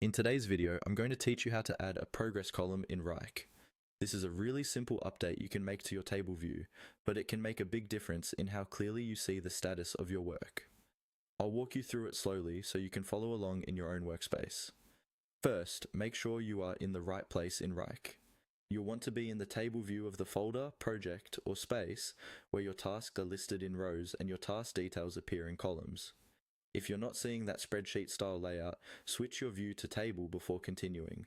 In today's video, I'm going to teach you how to add a progress column in Wrike. This is a really simple update you can make to your table view, but it can make a big difference in how clearly you see the status of your work. I'll walk you through it slowly so you can follow along in your own workspace. First, make sure you are in the right place in Wrike. You'll want to be in the table view of the folder, project, or space where your tasks are listed in rows and your task details appear in columns. If you're not seeing that spreadsheet style layout, switch your view to table before continuing.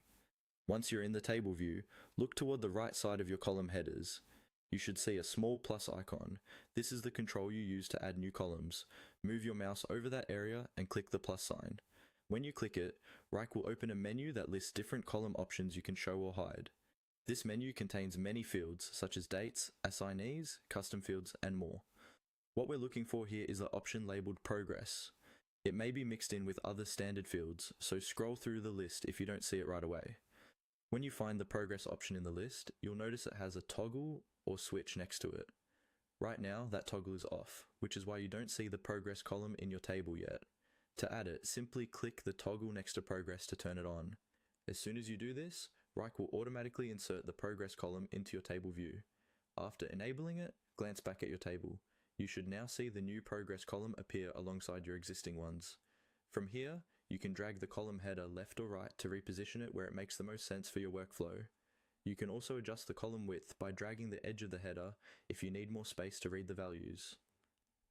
Once you're in the table view, look toward the right side of your column headers. You should see a small plus icon. This is the control you use to add new columns. Move your mouse over that area and click the plus sign. When you click it, Wrike will open a menu that lists different column options you can show or hide. This menu contains many fields such as dates, assignees, custom fields, and more. What we're looking for here is the option labeled Progress. It may be mixed in with other standard fields, so scroll through the list if you don't see it right away. When you find the Progress option in the list, you'll notice it has a toggle or switch next to it. Right now, that toggle is off, which is why you don't see the Progress column in your table yet. To add it, simply click the toggle next to Progress to turn it on. As soon as you do this, Wrike will automatically insert the Progress column into your table view. After enabling it, glance back at your table. You should now see the new Progress column appear alongside your existing ones. From here, you can drag the column header left or right to reposition it where it makes the most sense for your workflow. You can also adjust the column width by dragging the edge of the header if you need more space to read the values.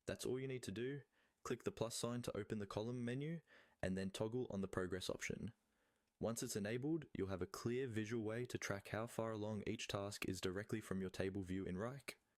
That's all you need to do. Click the plus sign to open the column menu, and then toggle on the Progress option. Once it's enabled, you'll have a clear visual way to track how far along each task is directly from your table view in Wrike.